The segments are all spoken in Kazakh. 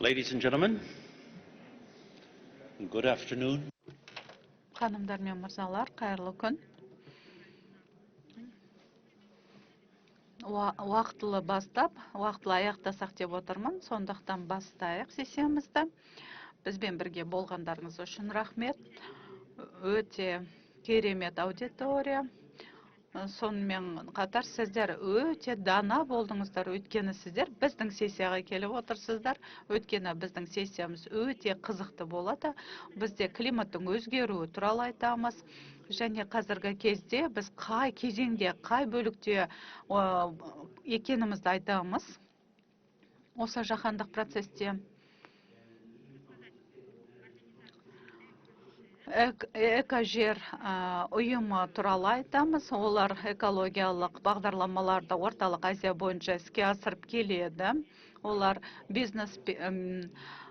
Ladies and gentlemen, good afternoon. Ханымдар мен мырзалар, қайырлы күн. Уақытылы бастап, уақытылы аяқтасақ деп отырмын. Сондықтан бастайық сессиямызды. Бізбен бірге болғандарыңыз үшін рахмет. Өте керемет аудитория. Сонымен қатар сіздер өте дана болдыңыздар, өйткені сіздер біздің сессияға келіп отырсыздар. Өйткені біздің сессиямыз өте қызықты болады. Бізде климаттың өзгеруі туралы айтамыз. Және қазіргі кезде біз қай кезеңде, қай бөлікте екенімізді айтамыз. Осы жаһандық процесте экожер ұйымы туралы айтамыз. Олар экологиялық бағдарламаларды орталық Азия бойынша іске асырып келеді. Олар бизнес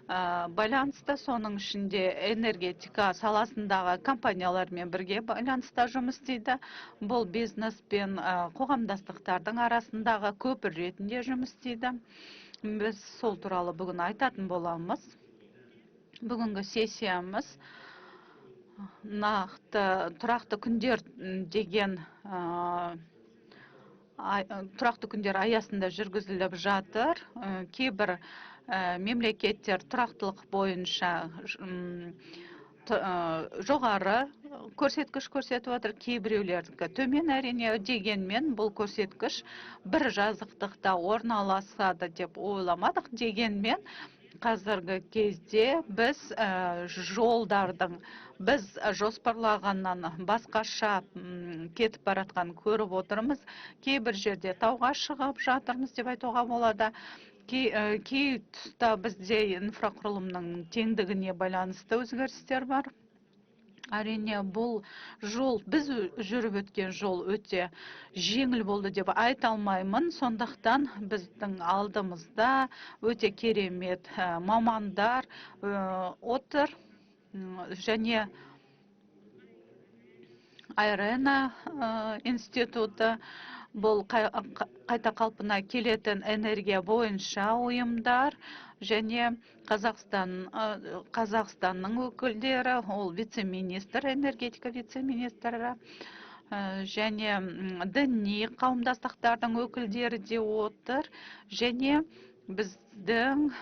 байланысты, соның ішінде энергетика саласындағы компаниялармен бірге байланыста жұмыс істейді. Бұл бизнес пен қоғамдастықтардың арасындағы көпір ретінде жұмыс істейді. Біз сол туралы бүгін айтатын боламыз. Бүгінгі сессиямыз нақты тұрақты күндер деген тұрақты күндер аясында жүргізіліп жатыр. Кейбір мемлекеттер тұрақтылық бойынша жоғары көрсеткіш көрсетіп отыр, кейбіреулердікі төмен, әрине, дегенмен бұл көрсеткіш бір жазықтықта орналасады деп ойламадық. Дегенмен қазіргі кезде біз жолдардың біз жоспарлағаннан басқаша кетіп баратқан көріп отырмыз. Кейбір жерде тауға шығып жатырмыз деп айтуға болады. Кей тұста бізде инфрақұрылымның теңдігіне байланысты өзгерістер бар. Әрине, бұл жол, біз жүріп өткен жол өте жеңіл болды деп айта алмаймын. Сондықтан біздің алдымызда өте керемет мамандар отыр. Және Айрена институты, бұл қайта қалпына келетін энергия бойынша ұйымдар, және Қазақстанның өкілдері, ол вице-министр, энергетика вице-министрі, және діни қауымдастықтардың өкілдері де отыр. Және біздің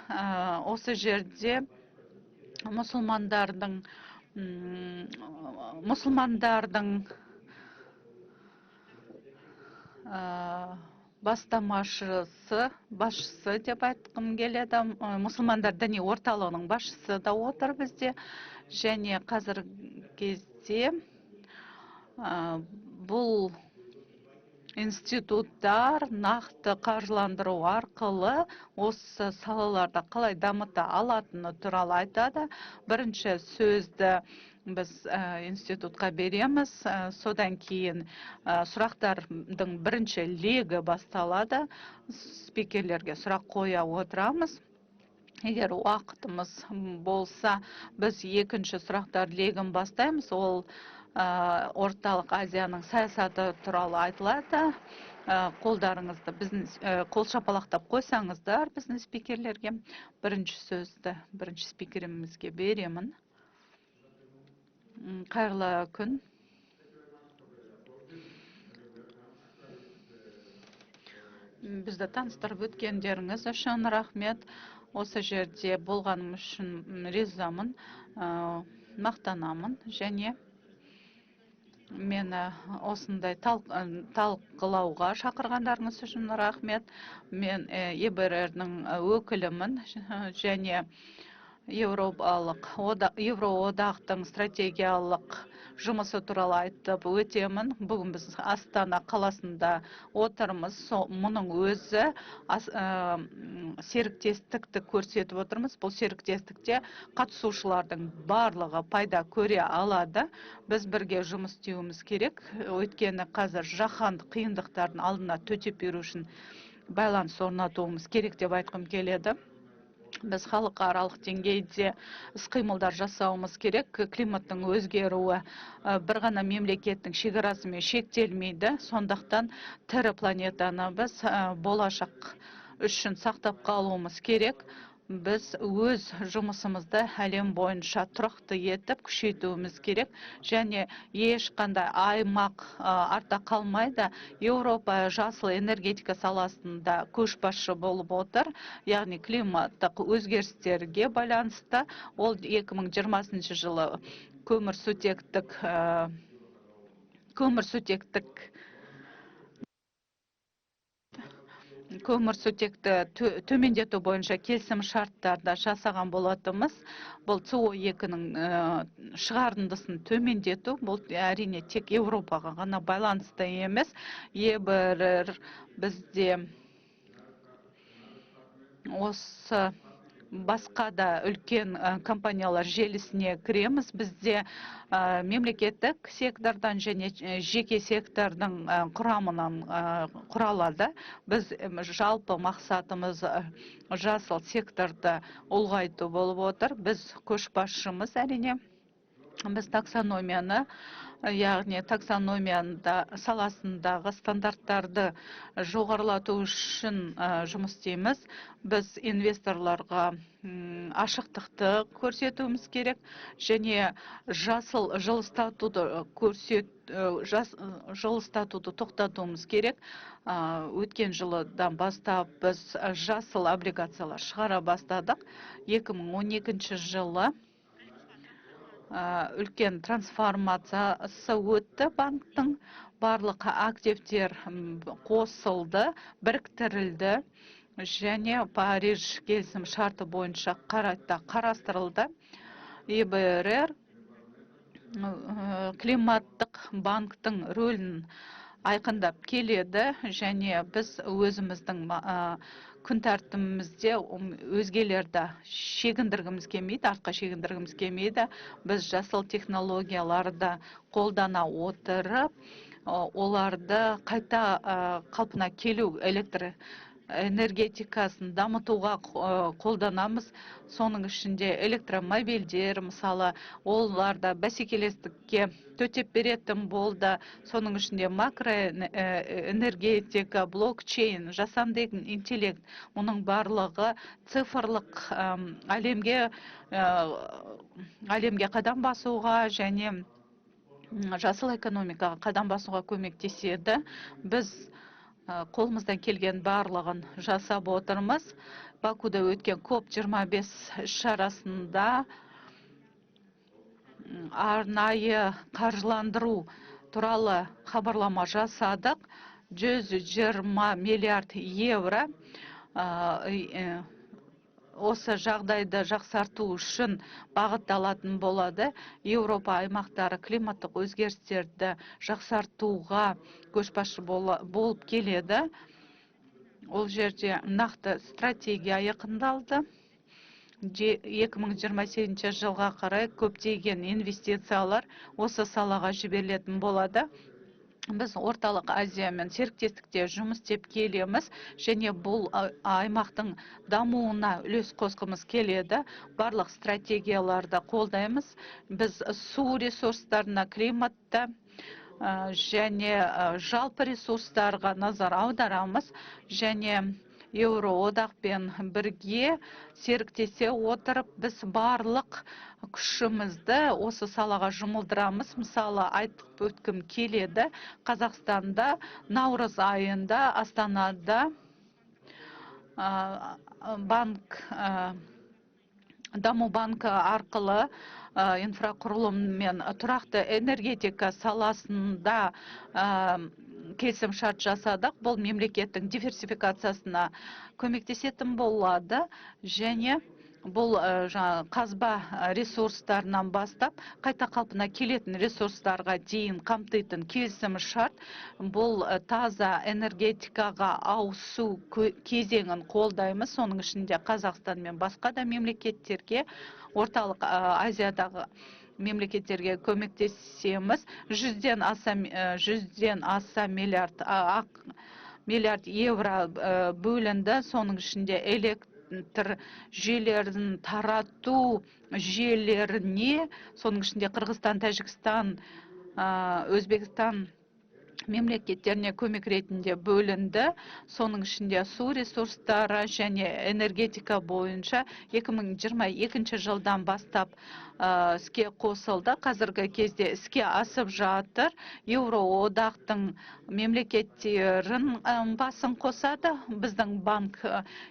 осы жерде мұсылмандардың басшысы деп айтқым келеді. Мұсылмандар діни орталығының басшысы да отыр бізде. Және қазіргі кезде бұл институттар нақты қаржыландыру арқылы осы салаларда қалай дамыта алатыны туралы айтады. Бірінші сөзді біз институтқа береміз, содан кейін сұрақтардың бірінші легі басталады. Спикерлерге сұрақ қоя отырамыз. Егер уақытымыз болса, біз екінші сұрақтар легін бастаймыз. Ол орталық Азияның саясаты туралы айтылады. Қолдарыңызды қол шапалақтап қойсаңыздар біздің спикерлерге. Бірінші сөзді бірінші спикерімізге беремін. Қайырлы күн. Бізді таныстырып өткендеріңіз үшін рахмет. Осы жерде болғаным үшін ризамын, мақтанамын. Және мені осындай талқылауға шақырғандарыңыз үшін рахмет. Мен ЕБР-ның өкілімін және Евроодақтың стратегиялық жұмысы туралы айтып өтемін. Бүгін біз Астана қаласында отырмыз. Мұның өзі серіктестікті көрсетіп отырмыз. Бұл серіктестікте қатысушылардың барлығы пайда көре алады. Біз бірге жұмыс істеуіміз керек. Өйткені қазір жаһандық қиындықтардың алдына төтеп беру үшін байланыс орнатуымыз керек деп айтқым келеді. Біз халықаралық деңгейде іс-қимылдар жасауымыз керек. Климаттың өзгеруі бір ғана мемлекеттің шекарасымен шектелмейді. Сондықтан тірі планетаны біз болашақ үшін сақтап қалуымыз керек. біз өз жұмысымызды әлем бойынша тұрақты етіп күшейтуіміз керек, және ешқандай аймақ артта қалмайды. Еуропа жасыл энергетика саласында көшбасшы болып отыр, яғни климаттық өзгерістерге байланысты. Ол 2020 жылы көмірсутекті төмендету бойынша келісім шарттарда жасаған болатынбыз. Бұл CO2-нің шығарындысын төмендету, бұл әрине тек Еуропаға ғана байланысты емес. Ебір бізде осы басқа да үлкен компаниялар желісіне кіреміз. Бізде мемлекеттік сектордан және жеке сектордың құрамынан құралады. Біз жалпы мақсатымыз жасыл секторды ұлғайту болып отыр. Біз көшбасшымыз әрине. Біз таксономияны, яғни таксономияда саласындағы стандарттарды жоғарылату үшін жұмыс істейміз. Біз инвесторларға ашықтықты көрсетуіміз керек, және жасыл жылыстатуды тоқтатуымыз керек. Өткен жылдан бастап біз жасыл облигациялар шығара бастадық. 2012 жылы үлкен трансформациясы өтті. Банктың барлық активтер қосылды, біріктірілді, және Париж келісім шарты бойынша қарастырылды. ЕБРР климаттық банктың рөлін айқындап келеді, және біз өзіміздің күн тәртібімізде өзгелерді шегіндіргіміз келмейді, артқа шегіндіргіміз келмейді. Біз жасыл технологияларды қолдана отырып, оларды қайта қалпына келу энергетикасын дамытуға қолданамыз. Соның ішінде электромобильдер, мысалы, оларда бәсекелестікке төтеп беретін болды. Соның ішінде макроэнергетика, блокчейн, жасанды интеллект, мұның барлығы цифрлық әлемге қадам басуға және жасыл экономикаға қадам басуға көмектеседі. Біз қолымыздан келген барлығын жасап отырмыз. Бакуда өткен COP25 шарасында арнайы қаржыландыру туралы хабарлама жасадық. 120 миллиард евро осы жағдайды жақсарту үшін бағытталатын болады. Еуропа аймақтары климаттық өзгерістерді жақсартуға көшбасшы болып келеді. Ол жерде нақты стратегия айқындалды. 2028 жылға қарай көптеген инвестициялар осы салаға жіберілетін болады. Біз Орталық Азиямен серіктестікте жұмыс істеп келеміз, және бұл аймақтың дамуына үлес қосқымыз келеді. Барлық стратегияларды қолдаймыз. Біз су ресурстарына, климатта және жалпы ресурстарға назар аударамыз, және Еуроодақпен бірге серіктесе отырып, біз барлық күшімізді осы салаға жұмылдырамыз. Мысалы, айтып өткім келеді, Қазақстанда наурыз айында Астанада даму банкі арқылы инфрақұрылым мен тұрақты энергетика саласында келісім шарт жасадық. Бұл мемлекеттің диверсификациясына көмектесетін болады, және бұл қазба ресурстарынан бастап қайта қалпына келетін ресурстарға дейін қамтитын келісім шарт. Бұл таза энергетикаға ауысу кезеңін қолдаймыз. Соның ішінде Қазақстан мен басқа да мемлекеттерге, Орталық Азиядағы мемлекеттерге көмектесеміз. 100-ден аса миллиард евро бөлінді. Соның ішінде электр жүйелерін тарату жүйелеріне, соның ішінде Қырғызстан, Тәжікстан, Өзбекстан мемлекеттеріне көмек ретінде бөлінді. Соның ішінде су ресурстары және энергетика бойынша 2022 жылдан бастап іске қосылды. Қазіргі кезде іске асып жатыр. Еуроодақтың мемлекеттерін басын қосады. Біздің банк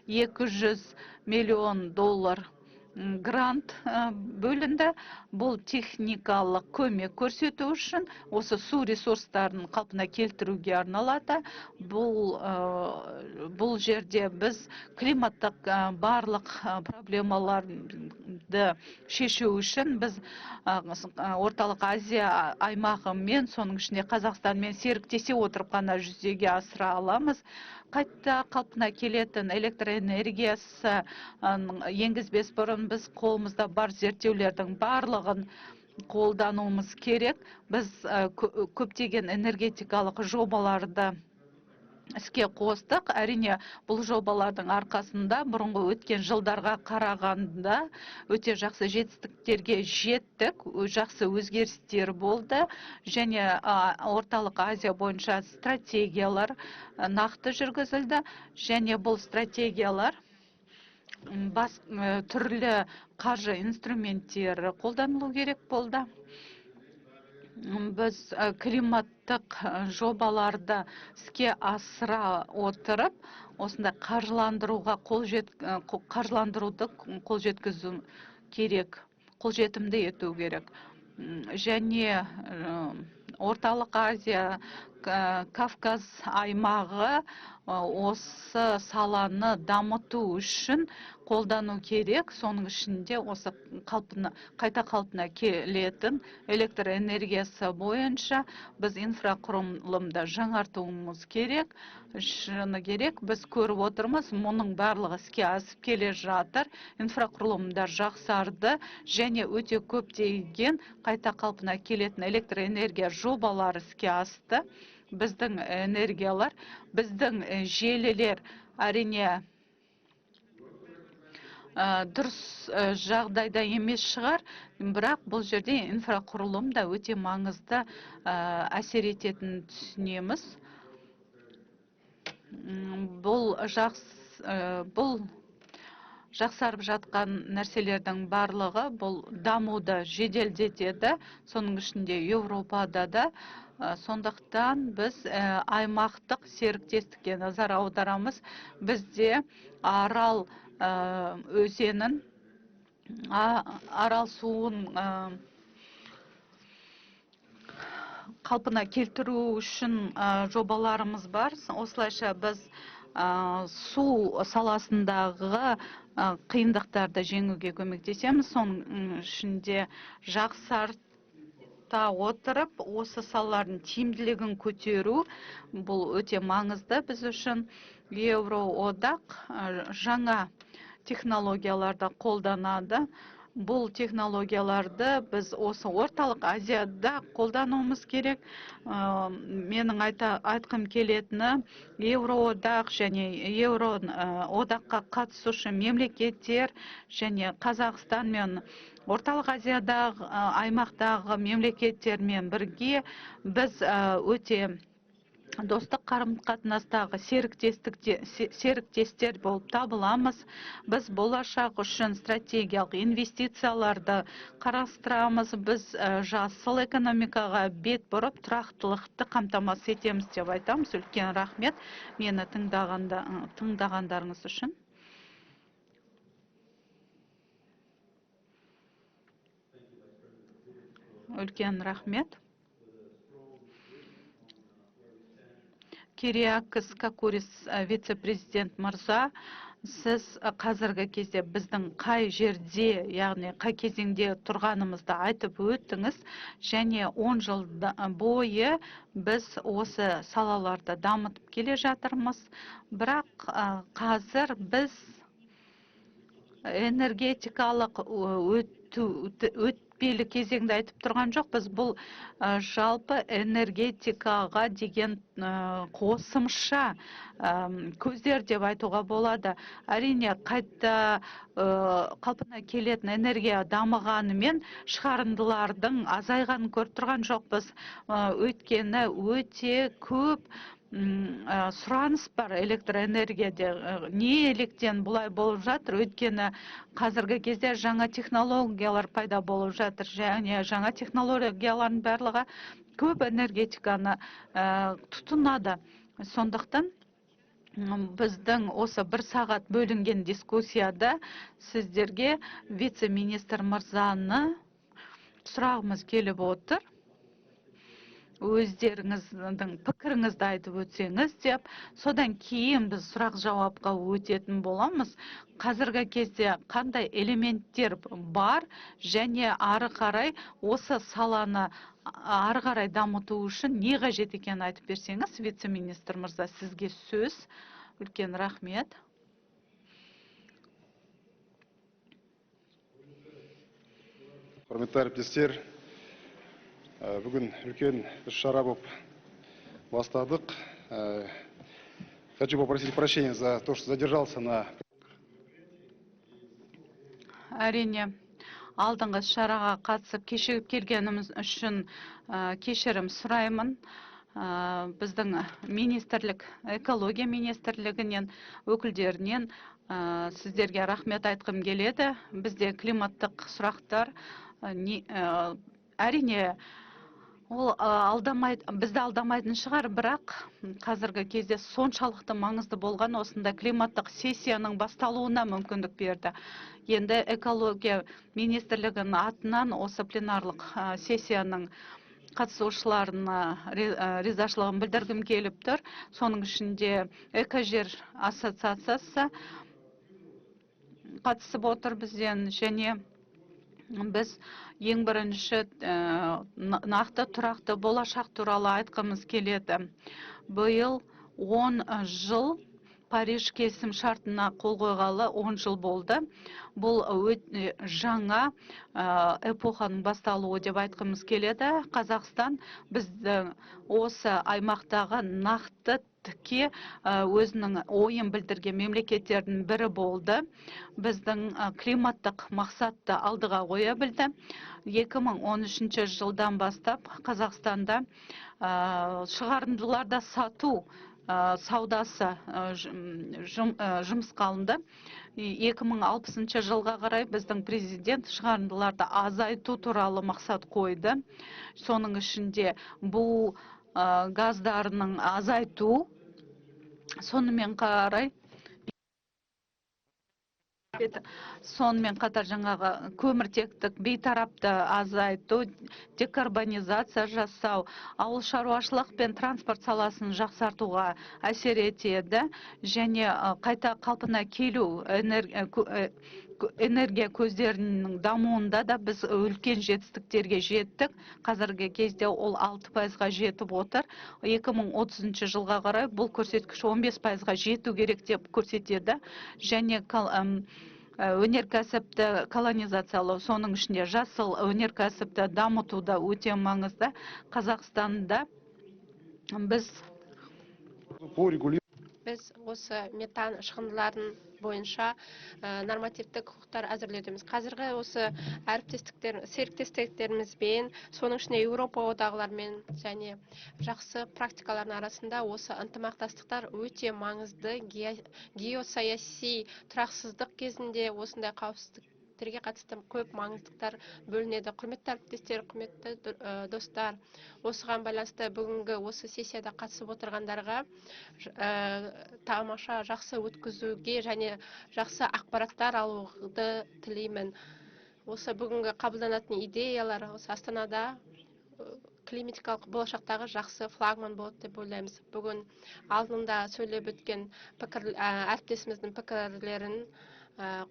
200 миллион доллар грант бөлінді. Бұл техникалық көмек көрсету үшін, осы су ресурстарын қалпына келтіруге арналады. Бұл жерде біз климаттық барлық проблемаларды шешу үшін біз Орталық Азия аймағымен, соның ішінде Қазақстанмен серіктесе отырып қана жүзеге асыра аламыз. Қайта қалпына келетін электр энергиясы енгізбес бұрын біз қолымызда бар зерттеулердің барлығын қолдануымыз керек. Біз көптеген энергетикалық жобаларды іске қостық. Әрине, бұл жобалардың арқасында бұрынғы өткен жылдарға қарағанда өте жақсы жетістіктерге жеттік, жақсы өзгерістер болды, және Орталық Азия бойынша стратегиялар нақты жүргізілді, және бұл стратегиялар түрлі қаржы инструменттері қолданылу керек болды. Біз климаттық жобаларды іске асыра отырып, осында қаржыландыруды қол жеткізу керек, қолжетімді ету керек. Және Орталық Азия, Кавказ аймағы осы саланы дамыту үшін қолдану керек. Соның ішінде осы қайта қалпына келетін электр энергиясы бойынша біз инфрақұрылымды жаңартуымыз керек. Шыны керек, біз көріп отырмыз, мұның барлығы іске асып келе жатыр. Инфрақұрылымдар жақсарды, және өте көптеген қайта қалпына келетін электр энергия жобалары іске асты. Біздің энергиялар, біздің желілер әрине дұрыс жағдайда емес шығар, бірақ бұл жерде инфрақұрылым да өте маңызды әсер ететінін түсінеміз. Бұл жақсарып жатқан нәрселердің барлығы бұл дамуды жеделдетеді, соның ішінде Еуропада да. Сондықтан біз аймақтық серіктестікке назар аударамыз. Бізде Арал өзенін, Арал суын қалпына келтіру үшін жобаларымыз бар. Осылайша біз су саласындағы қиындықтарды жеңуге көмектесеміз. Соның ішінде жақсарта отырып, осы салалардың тиімділігін көтеру, бұл өте маңызды біз үшін. Еуроодақ жаңа технологияларды қолданады. Бұл технологияларды біз осы Орталық Азияда қолдануымыз керек. Менің айтқым келетіні, Еуроодақ және Еуроодаққа қатысушы мемлекеттер және Қазақстан мен Орталық Азиядағы аймақтағы мемлекеттермен бірге біз өте достық қарым-қатынастағы серіктестер болып табыламыз. Біз болашақ үшін стратегиялық инвестицияларды қарастырамыз. Біз жасыл экономикаға бет бұрып, тұрақтылықты қамтамасыз етеміз деп айтамыз. Үлкен рахмет мені тыңдағандарыңыз үшін. Үлкен рахмет. Кириакис Какурис вице-президент мырза, сіз қазіргі кезде біздің қай жерде, яғни қай кезеңде тұрғанымызды айтып өттіңіз, және 10 жыл бойы біз осы салаларды дамытып келе жатырмыз. Бірақ қазір біз энергетикалық өтпелі кезеңді айтып тұрған жоқ. Біз бұл жалпы энергетикаға деген қосымша көздер деп айтуға болады. Әрине, қайта қалпына келетін энергия дамығанымен шығарындылардың азайғанын көріп тұрған жоқпыз. Өйткені өте көп сұраныс бар электроэнергияде. Неліктен бұлай болып жатыр? Өйткені қазіргі кезде жаңа технологиялар пайда болып жатыр, және жаңа технологиялардың барлығы көп энергетиканы тұтынады. Сондықтан біздің осы 1 сағат бөлінген дискуссияда сіздерге вице-министр мырзаны сұрағымыз келіп отыр. Өздеріңіздің пікіріңізді айтып өтсеңіз деп, содан кейін біз сұрақ-жауапқа өтетін боламыз. Қазіргі кезде қандай элементтер бар, және ары қарай осы саланы ары қарай дамыту үшін не қажет екенін айтып берсеңіз, вице-министр мырза, сізге сөз. Үлкен рахмет. Құрметті әріптестер, бүгін үлкен іс-шара болып бастадық. Хочу попросить прощения за то, что задержался на... Әрине, алдыңғы шараға қатысып кешігіп келгеніміз үшін кешірім сұраймын. Біздің министрлік, экология министрлігінен, өкілдерінен сіздерге рахмет айтқым келеді. Бізде климаттық сұрақтар әрине ол бізді алдамайтын шығар, бірақ қазіргі кезде соншалықты маңызды болған осында климаттық сессияның басталуына мүмкіндік берді. Енді экология министрлігінің атынан осы пленарлық сессияның қатысушыларына ризашылығын білдіргім келіп тұр. Соның ішінде Экожер ассоциациясы қатысып отыр бізден, және біз ең бірінші нақты тұрақты болашақ туралы айтқымыз келеді. Биыл 10 жыл Париж келісім шартына қол қойғалы 10 жыл болды. Бұл жаңа эпоханың басталуы деп айтқымыз келеді. Қазақстан біздің осы аймақтағы нақты тіке өзінің ойын білдірген мемлекеттердің бірі болды. Біздің климаттық мақсатты алдыға қоя білді. 2013 жылдан бастап Қазақстанда шығарындыларда сату саудасы жұмысқа алынды. 2060 жылға қарай біздің президент шығарындыларды азайту туралы мақсат қойды. Соның ішінде бұл газдарының азайту, сонымен қатар жаңағы көміртектік бейтарапты азайту, декарбонизация жасау, ауыл шаруашылық пен транспорт саласын жақсартуға әсер етеді, және қайта қалпына келу энергия көздерінің дамуында да біз үлкен жетістіктерге жеттік. Қазіргі кезде ол 6%-ға жетіп отыр. 2030 жылға қарай бұл көрсеткіш 15%-ға жету керек деп көрсетеді. Және өнеркәсіпті колонизациялау, соның ішінде жасыл өнеркәсіпті дамытуда өте маңызды. Қазақстанда біз осы метан шығындыларын бойынша нормативтік құқықтар әзірлеудеміз. Қазіргі осы серіктестіктерімізбен, соның ішінде Еуропа одағылармен және жақсы практикалардың арасында осы ынтымақтастықтар өте маңызды. Геосаяси тұрақсыздық кезінде осындай қауіпсіздіктерге қатысты көп маңыздықтар бөлінеді. Құрметті әріптестер, құрметті достар, осыған байланысты бүгінгі осы сессияда қатысып отырғандарға тамаша жақсы өткізуге және жақсы ақпараттар алуды тілеймін. Осы бүгінгі қабылданатын идеялар осы Астанада климатикалық болашақтағы жақсы флагман болады деп ойлаймыз. Бүгін алдында сөйлеп өткен әріптесіміздің пікірлерін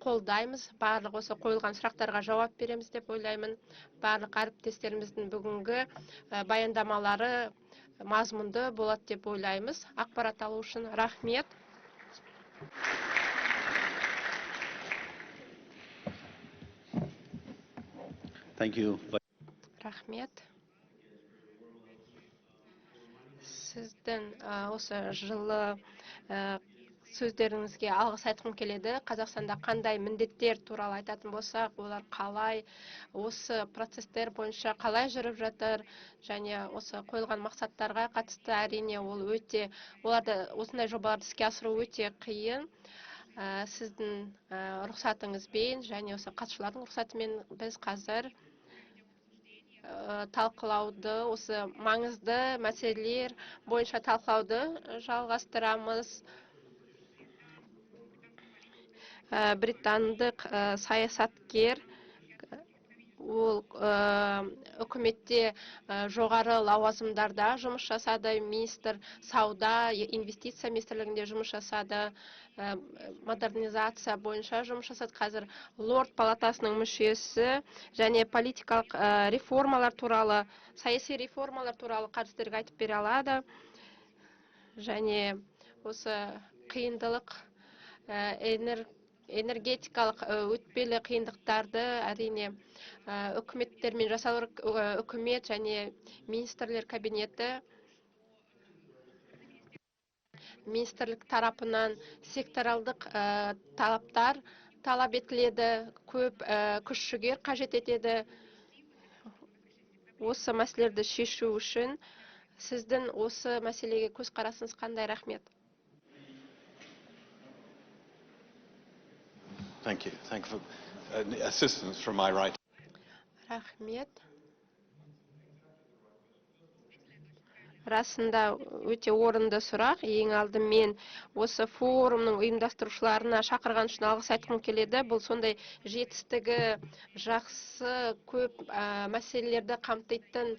қолдаймыз. Барлық осы қойылған сұрақтарға жауап береміз деп ойлаймын. Барлық әріптестеріміздің бүгінгі баяндамалары мазмұнды болады деп ойлаймыз. Ақпарат алу үшін рахмет. Thank you. Рахмет. Сіздің осы жылы сөздеріңізге алғыс айтқым келеді. Қазақстанда қандай міндеттер туралы айтатын болсақ, олар қалай, осы процесстер бойынша қалай жүріп жатыр, және осы қойылған мақсаттарға қатысты әрине ол өте, оларды осындай жобаларды іске асыру өте қиын. Сіздің рұқсатыңызбен және осы қатысушылардың рұқсатымен біз қазір талқылауды, осы маңызды мәселелер бойынша талқылауды жалғастырамыз. Британдық саясаткер, ол үкіметте жоғары лауазымдарда жұмыс жасады, министр сауда, инвестиция министрлігінде жұмыс жасады, модернизация бойынша жұмыс жасады. Қазір лорд палатасының мүшесі және политикалық реформалар туралы, саяси реформалар туралы қатыстерге айтып бере алады. Және осы қиындылық, энергетикалық өтпелі қиындықтарды әрине үкіметтермен жасалыр, үкімет және министрлер кабинеті министрлік тарапынан секторалдық талаптар талап етіледі, көп күш жүгер қажет етеді. Осы мәселелерді шешу үшін сіздің осы мәселеге көзқарасыңыз қандай? Рахмет. Thank you. Thank you for assistance from my right. Рахмет. Расында өте орынды сұрақ. Ең алдымен осы форумның ұйымдастырушыларына шақырған үшін алғыс айтқым келеді. Бұл сондай жетістігі жақсы, көп мәселелерді қамтитын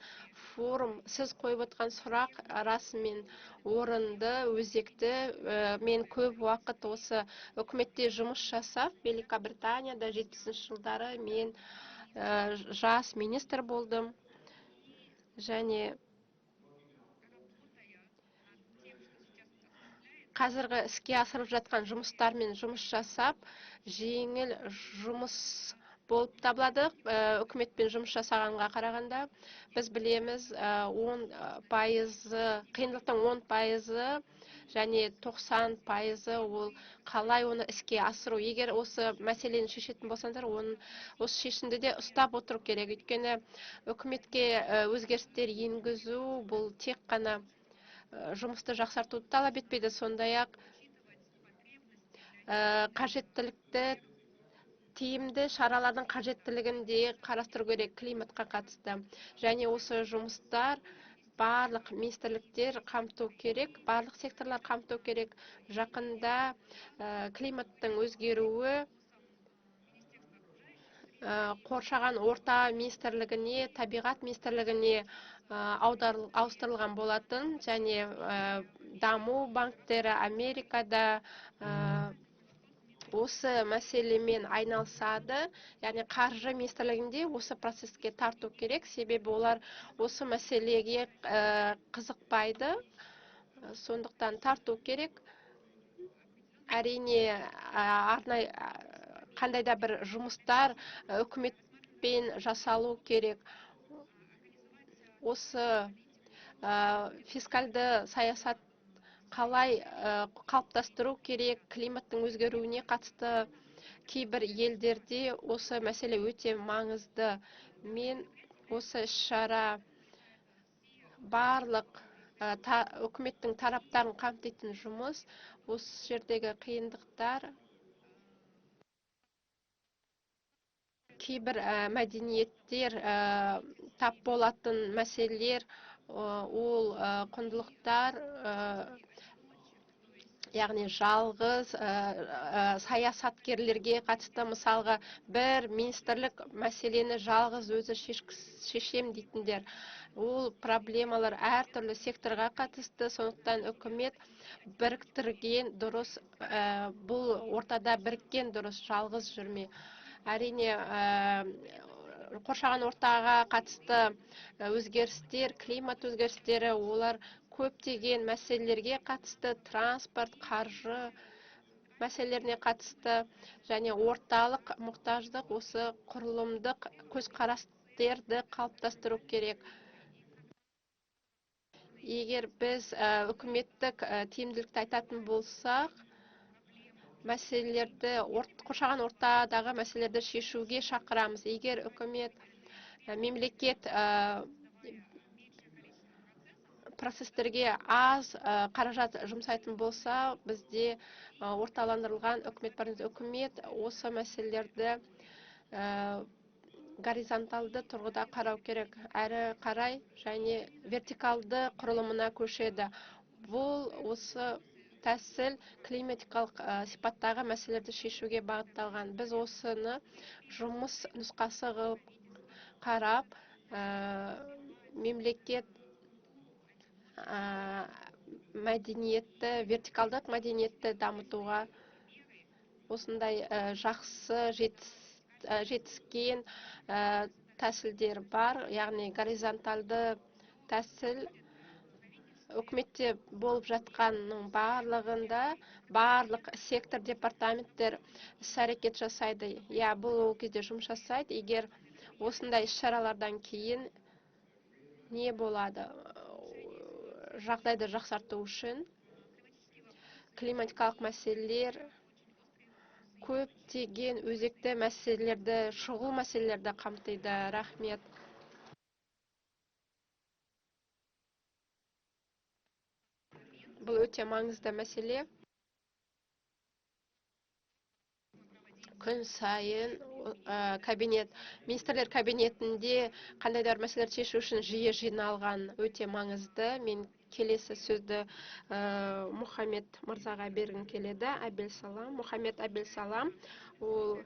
форум. Сіз қойып отқан сұрақ расымен орынды, өзекті. Мен көп уақыт осы үкіметте жұмыс жасап, Великобританияда 70-ші жылдары мен жас министр болдым. Және қазіргі іске асырып жатқан жұмыстармен жұмыс жасап, жеңіл жұмыс болып табылады. Үкіметпен жұмыс жасағанға қарағанда біз білеміз, 10%, қиындықтың 10% және 90% ол қалай оны іске асыру. Егер осы мәселені шешетін болсаңдар, осы шешімді де ұстап отыру керек. Өйткені үкіметке өзгерістер енгізу бұл тек қана жұмысты жақсартуды талап етпейді, сондай-ақ қажеттілікті, тиімді шаралардың қажеттілігін де қарастыру керек климатқа қатысты. Және осы жұмыстар барлық министрліктер қамту керек, барлық секторлар қамту керек. Жақында климаттың өзгеруі қоршаған орта министрлігіне, табиғат министрлігіне ауыстырылған болатын, және даму банктері Америкада осы мәселемен айналысады. Яғни қаржы министрлігінде осы процеске тарту керек, себебі олар осы мәселеге қызықпайды, сондықтан тарту керек. Әрине, арнайы қандай да бір жұмыстар үкіметпен жасалу керек. Осы фискалды саясат қалай қалыптастыру керек, климаттың өзгеруіне қатысты кейбір елдерде осы мәселе өте маңызды. Мен осы іс-шара барлық үкіметтің тараптарын қамтитын жұмыс, осы жердегі қиындықтар, кейбір мәдениеттер тап болатын мәселелер, ол құндылықтар, яғни жалғыз саясаткерлерге қатысты, мысалға бір министрлік мәселені жалғыз өзі шешем дейтіндер. Ол проблемалар әртүрлі секторға қатысты, сондықтан үкімет біріктірген дұрыс, бұл ортада біріккен дұрыс, жалғыз жүрме. Әрине, қоршаған ортаға қатысты өзгерістер, климат өзгерістері, олар көптеген мәселелерге қатысты, транспорт, қаржы мәселелеріне қатысты, және орталық мұқтаждық, осы құрылымдық көзқарас мемлекеттерді қалыптастыру керек. Егер біз үкіметтік тиімділікті айтатын болсақ, мәселелерді, қоршаған ортадағы мәселелерді шешуге шақырамыз. Егер үкімет, мемлекет процестерге аз қаражат жұмсайтын болса, бізде орталандырылған үкімет бар. Үкімет осы мәселелерді горизонталды тұрғыда қарау керек, әрі қарай және вертикалды құрылымына көшеді. Бұл осы тәсіл климатикалық сипаттағы мәселелерді шешуге бағытталған. Біз осыны жұмыс нұсқасы қылып қарап, мемлекет мәдениетті, вертикалдық мәдениетті дамытуға осындай жақсы жетіскен тәсілдер бар, яғни горизонталды тәсіл үкіметте болып жатқанның барлығында барлық сектор, департаменттер іс-әрекет жасайды. Бұл ол кезде жұмыс жасайды. Егер осындай іс-шаралардан кейін не болады? Жағдайды жақсарту үшін климатикалық мәселелер көптеген өзекті мәселелерді, шұғыл мәселелерді қамтиды. Рахмет. Бұл өте маңызды мәселе. Күн сайын министрлер кабинетінде қандайдар мәселелер шешу үшін жиі жиналған, өте маңызды. Мен келесі сөзді Мұхаммед мырзаға бергім келеді. Абел-Салам. Мұхаммед Абел-Салам, ол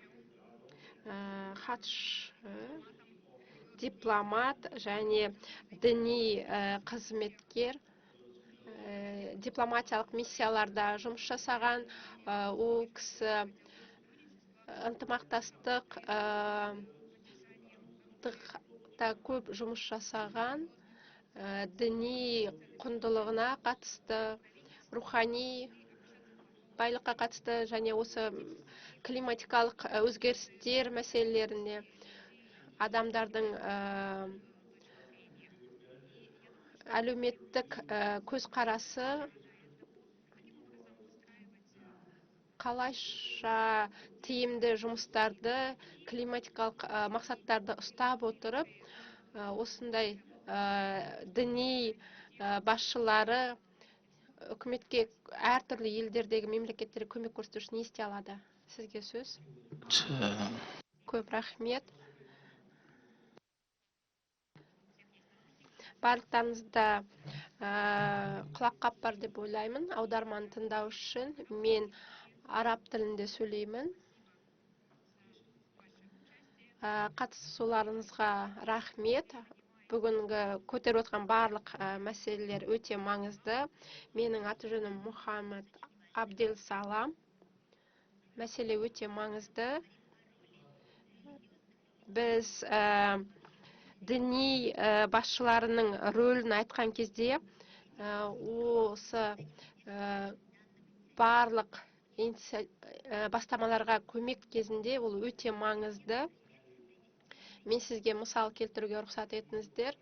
хатшы, дипломат және діни қызметкер, дипломатиялық миссияларда жұмыс жасаған. Ол кісі ынтымақтастық көп жұмыс жасаған, діни құндылығына қатысты, рухани байлыққа қатысты және осы климатикалық өзгерістер мәселелеріне адамдардың әлеуметтік көзқарасы қалайша тиімді жұмыстарды, климатикалық мақсаттарды ұстап отырып, осындай діни басшылары үкіметке әртүрлі елдердегі мемлекеттері көмек көрсету үшін не істей алады? Сізге сөз. Көп рахмет. Барлықтарыңызда құлаққап бар деп ойлаймын. Аударманы тыңдау үшін мен араб тілінде сөйлеймін. Қатысушыларыңызға рахмет. Бүгінгі көтеріп отқан барлық мәселелер өте маңызды. Менің аты-жөнім Мұхаммед Абдел-Салам. Мәселе өте маңызды. Біз діни басшыларының рөлін айтқан кезде осы барлық бастамаларға көмек кезінде ол өте маңызды. Мен сізге мысал келтіруге рұқсат етіңіздер.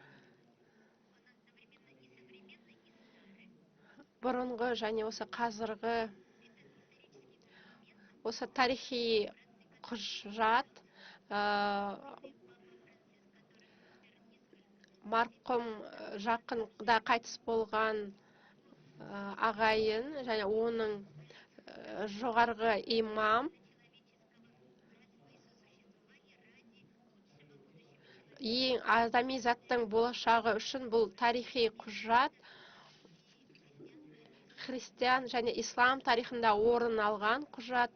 Бұрынғы және осы қазіргі осы тарихи құжат марқұм жақында қайтыс болған ағайын және оның жоғарғы имам ең адами заттың болашағы үшін бұл тарихи құжат христиан және ислам тарихында орын алған құжат.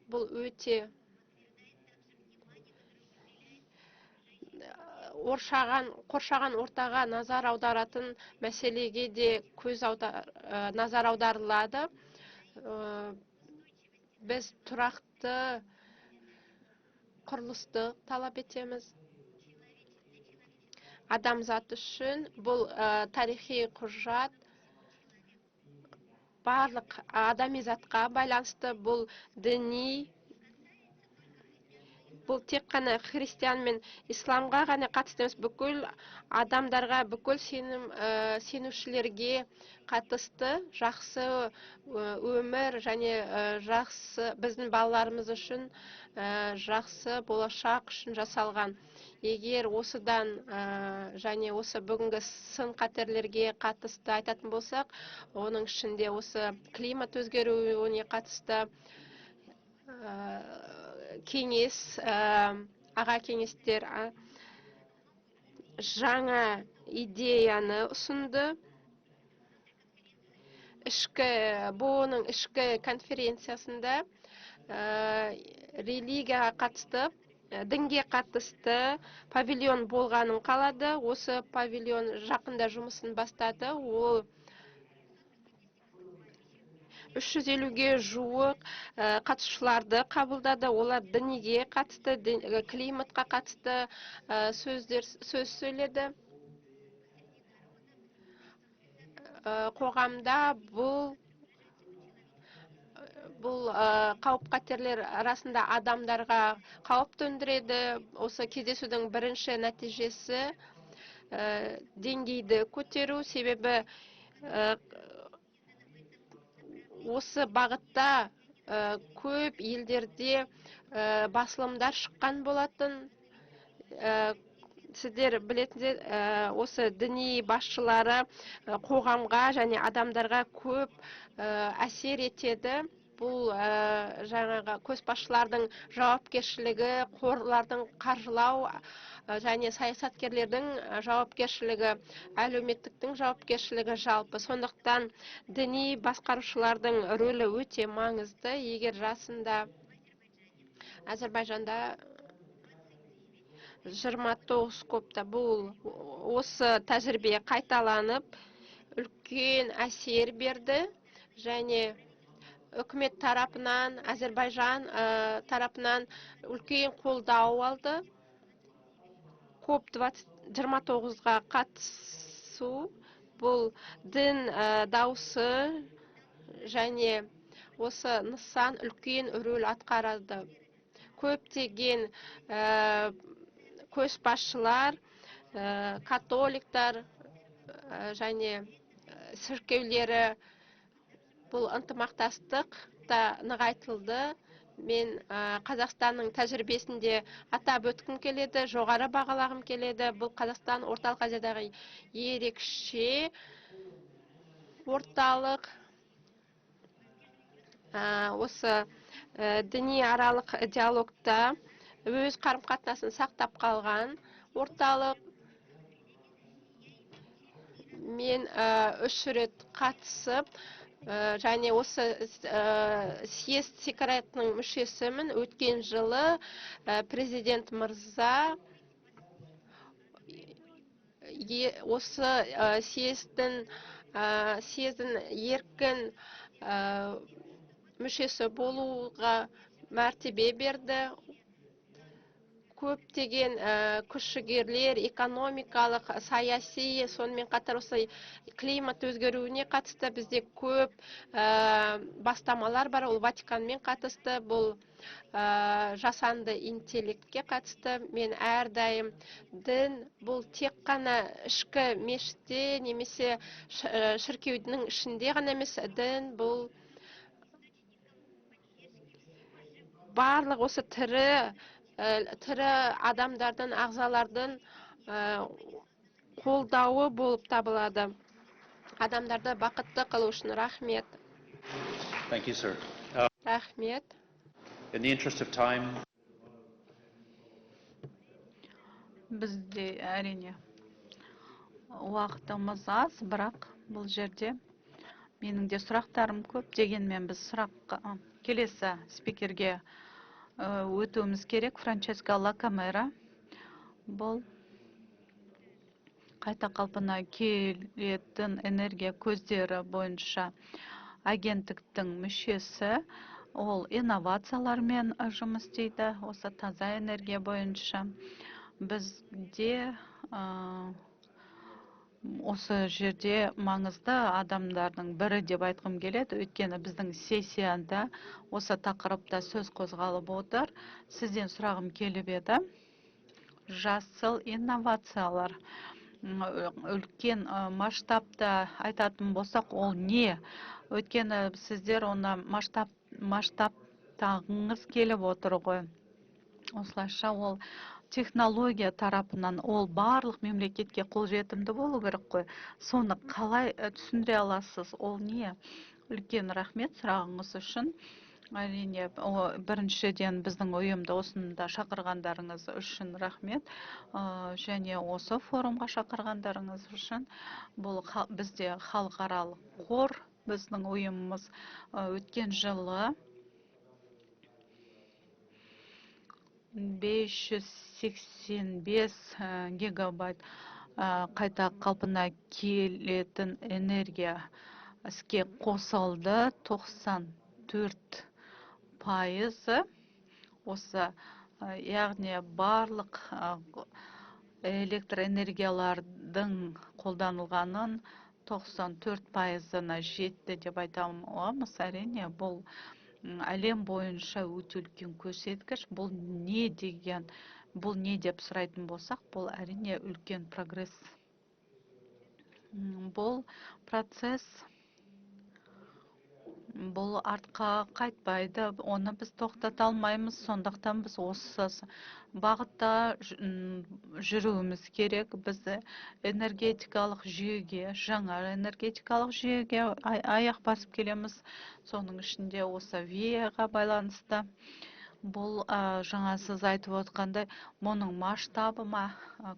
Бұл өте қоршаған ортаға назар аударатын мәселеге де назар аударылады. Біз тұрақты құрылысты талап етеміз. Адамзат үшін бұл тарихи құжат барлық адами затқа байланысты. Бұл діни бұл тек қана христиан мен исламға ғана қатысты емес, бүкіл адамдарға, бүкіл сенушілерге қатысты жақсы өмір және жақсы біздің балаларымыз үшін жақсы болашақ үшін жасалған. Егер осыдан және осы бүгінгі сын қатерлерге қатысты айтатын болсақ, оның ішінде осы климат өзгеруіне қатысты кеңес, аға кеңестер жаңа идеяны ұсынды. БО-ның ішкі конференциясында религияға қатысты, дінге қатысты павильон болғанын қалады. Осы павильон жақында жұмысын бастады. Ол 350-ге жуық қатысушыларды қабылдады. Олар дінге қатысты, климатқа қатысты сөз сөйледі. Қоғамда бұл қауіп қатерлер арасында адамдарға қауіп төндіреді. Осы кездесудің бірінші нәтижесі деңгейді көтеру, себебі осы бағытта көп елдерде басылымдар шыққан болатын. Сіздер білетіндер, осы діни басшылары қоғамға және адамдарға көп әсер етеді. Бұл жаңағы көшбасшылардың жауапкершілігі, қорлардың қаржылау және саясаткерлердің жауапкершілігі, әлеуметтіктің жауапкершілігі жалпы. Сондықтан діни басқарушылардың рөлі өте маңызды. Егер жасында Әзербайжанда 29 копта бұл осы тәжірибе қайталанып, үлкен әсер берді және үкімет тарапынан, Әзербайжан тарапынан үлкен қолдау алды. COP29-ға қатысу бұл дін дауысы және осы нысан үлкен рөл атқарады. Көптеген көшбасшылар, католиктар және шіркеулері бұл ынтымақтастық да нығайтылды. Мен Қазақстанның тәжірибесінде атап өткім келеді, жоғары бағалағым келеді. Бұл Қазақстан орталық Азиядағы ерекше орталық. Осы діни аралық диалогта өз қарым-қатынасын сақтап қалған орталық. Мен 3 рет қатысып, және осы съезд секретарының мүшесімін. Өткен жылы президент мырза осы съездің еркін мүшесі болуға мәртебе берді. Көптеген күш-жігерлер, экономикалық, саяси, сонымен қатар осы климат өзгеруіне қатысты бізде көп бастамалар бар. Ол Ватиканмен қатысты, бұл жасанды интеллектке қатысты. Мен әрдайым дін бұл тек қана ішкі мешітте немесе шіркеудің ішінде ғана емес, дін бұл барлық осы тірі адамдардың, ағзалардың қолдауы болып табылады. Адамдарды бақытты қылу үшін. Рахмет. Thank you, sir. Рахмет. In the interest of time, Бізде әрине уақытымыз аз, бірақ бұл жерде менің де сұрақтарым көп. Дегенмен біз келесі спикерге өтуіміз керек. Франческа Лакамера. Бұл қайта қалпына келетін энергия көздері бойынша агенттіктің мүшесі. Ол инновациялармен жұмыс істейді, осы таза энергия бойынша. Бізде осы жерде маңызды адамдардың бірі деп айтқым келеді, өйткені біздің сессияда осы тақырыпта сөз қозғалып отыр. Сізден сұрағым келіп еді. Жасыл инновациялар. Үлкен масштабта айтатын болсақ, ол не? Өйткені сіздер оны масштабтағыңыз келіп отыр ғой. Осылайша ол технология тарапынан ол барлық мемлекетке қолжетімді болу керек қой. Соны қалай түсіндіре аласыз? Ол не? Үлкен рахмет сұрағыңыз үшін. Әрине, біріншіден біздің ұйымды осында шақырғандарыңыз үшін рахмет. Және осы форумға шақырғандарыңыз үшін. Бұл бізде халықаралық қор, біздің ұйымымыз өткен жылы 585 гигабайт қайта қалпына келетін энергия іске қосылды. 94% осы, яғни барлық электр энергиялардың қолданылғанын 94%-ына жетті деп айтамыз. Әрине, бұл әлем бойынша өте үлкен көрсеткіш. Бұл не деген, бұл не деп сұрайтын болсақ, бұл әрине үлкен прогресс. Бұл процесс, бұл артқа қайтпайды, оны біз тоқтата алмаймыз, сондықтан біз осы бағытта жүруіміз керек. Біз энергетикалық жүйеге, жаңа энергетикалық жүйеге аяқ басып келеміз. Соның ішінде осы ВИА-ға байланысты. Бұл жаңа сіз айтып отқандай, мұның масштабы ма,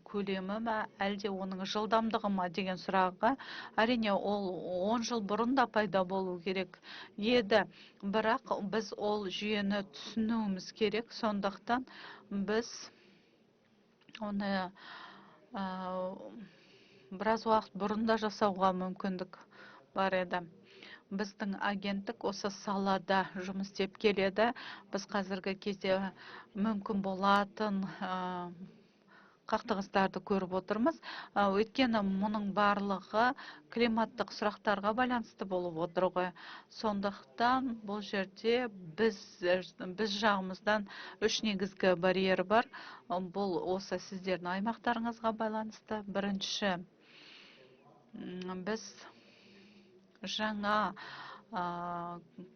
көлемі ма, әлде оның жылдамдығы ма деген сұраққа, әрине ол 10 жыл бұрын да пайда болу керек еді, бірақ біз ол жүйені түсінуіміз керек. Сондықтан біз оны біраз уақыт бұрын да жасауға мүмкіндік бар еді. Біздің агенттік осы салада жұмыс істеп келеді. Біз қазіргі кезде мүмкін болатын қақтығыстарды көріп отырмыз. Өйткені мұның барлығы климаттық сұрақтарға байланысты болып отыр ғой. Сондықтан бұл жерде біз жағымыздан 3 негізгі барьер бар. Бұл осы сіздердің аймақтарыңызға байланысты. Бірінші, біз жаңа